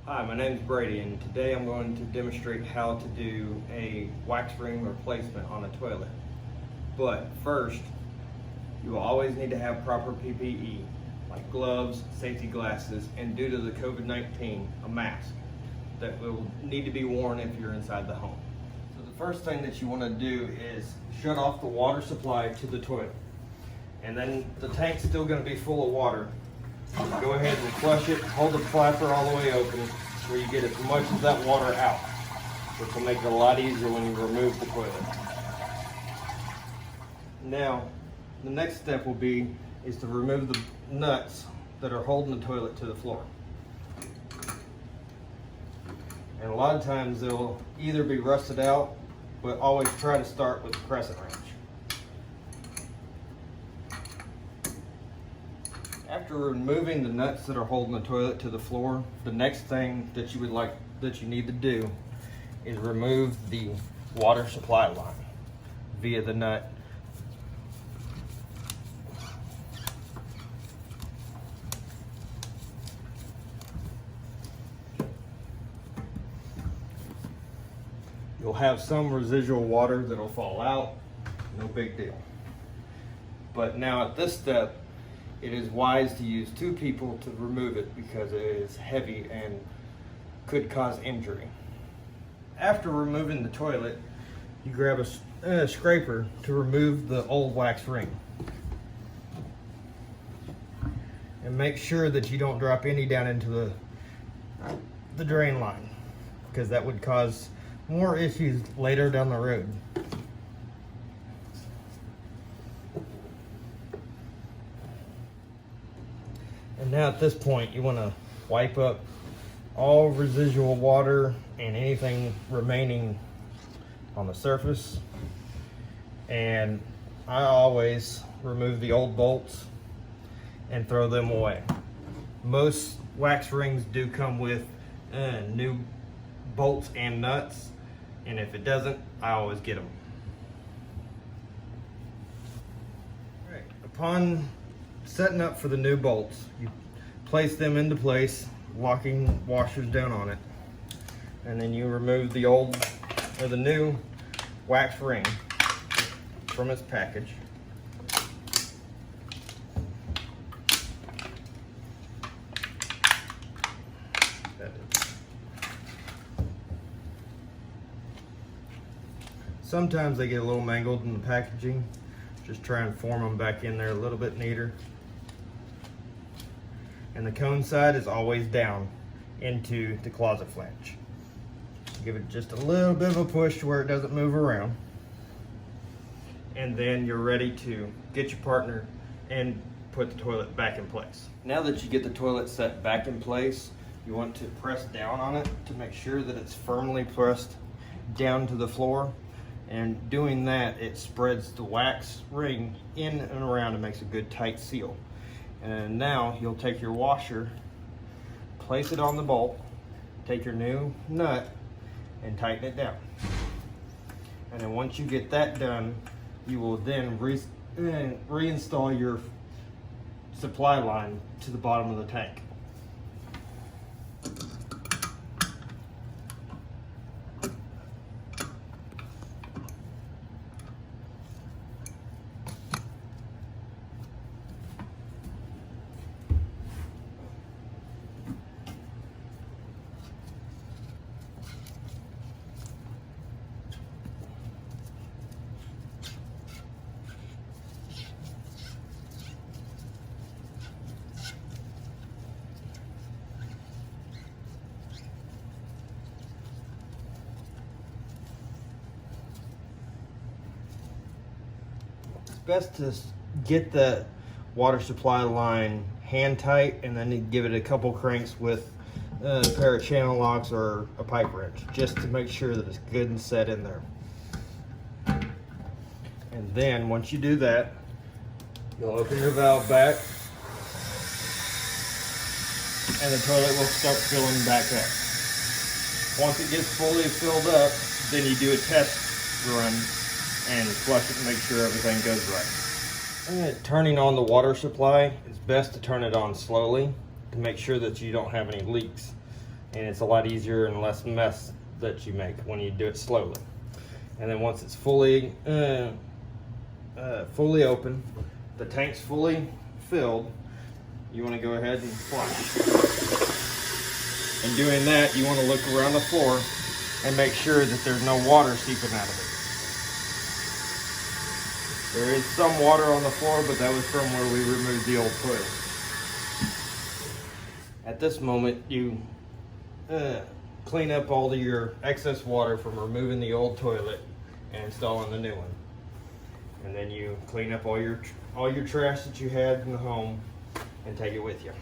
Hi, my name is Brady, and today I'm going to demonstrate how to do a wax ring replacement on a toilet. But first, you will always need to have proper PPE, like gloves, safety glasses, and due to the COVID-19, a mask that will need to be worn if you're inside the home. So the first thing that you want to do is shut off the water supply to the toilet. And then the tank's still going to be full of water. Go ahead and flush it, hold the flapper all the way open where you get as much of that water out, which will make it a lot easier when you remove the toilet. Now, the next step will be to remove the nuts that are holding the toilet to the floor. And a lot of times they'll either be rusted out, but always try to start with the crescent wrench. After removing the nuts that are holding the toilet to the floor, the next thing that you need to do is remove the water supply line via the nut. You'll have some residual water that'll fall out, no big deal. But now at this step, it is wise to use two people to remove it because it is heavy and could cause injury. After removing the toilet, you grab a scraper to remove the old wax ring. And make sure that you don't drop any down into the drain line, because that would cause more issues later down the road. And now at this point, you want to wipe up all residual water and anything remaining on the surface. And I always remove the old bolts and throw them away. Most wax rings do come with new bolts and nuts, and if it doesn't, I always get them. All right. Upon setting up for the new bolts, you place them into place, locking washers down on it, and then you remove the new wax ring from its package. Sometimes they get a little mangled in the packaging. Just try and form them back in there a little bit neater. And the cone side is always down into the closet flange. Give it just a little bit of a push to where it doesn't move around. And then you're ready to get your partner and put the toilet back in place. Now that you get the toilet set back in place, you want to press down on it to make sure that it's firmly pressed down to the floor. And doing that, it spreads the wax ring in and around and makes a good tight seal. And now you'll take your washer, place it on the bolt, take your new nut, and tighten it down. And then once you get that done, you will then reinstall your supply line to the bottom of the tank. Best to get the water supply line hand tight and then give it a couple cranks with a pair of channel locks or a pipe wrench, just to make sure that it's good and set in there. And then once you do that, you'll open your valve back and the toilet will start filling back up. Once it gets fully filled up, then you do a test run and flush it and make sure everything goes right. Turning on the water supply, it's best to turn it on slowly to make sure that you don't have any leaks. and it's a lot easier and less mess that you make when you do it slowly. And then once it's fully open, the tank's fully filled, you want to go ahead and flush. In doing that, you want to look around the floor and make sure that there's no water seeping out of it. There is some water on the floor, but that was from where we removed the old toilet. At this moment, you clean up all of your excess water from removing the old toilet and installing the new one. And then you clean up all your trash that you had in the home and take it with you.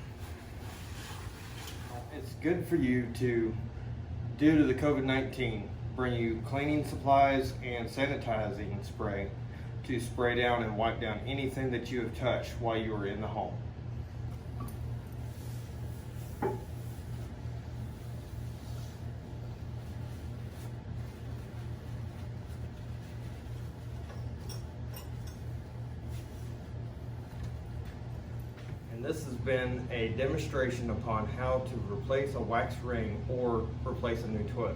It's good for you to, due to the COVID-19, bring you cleaning supplies and sanitizing spray to spray down and wipe down anything that you have touched while you were in the home. And this has been a demonstration upon how to replace a wax ring or replace a new toilet.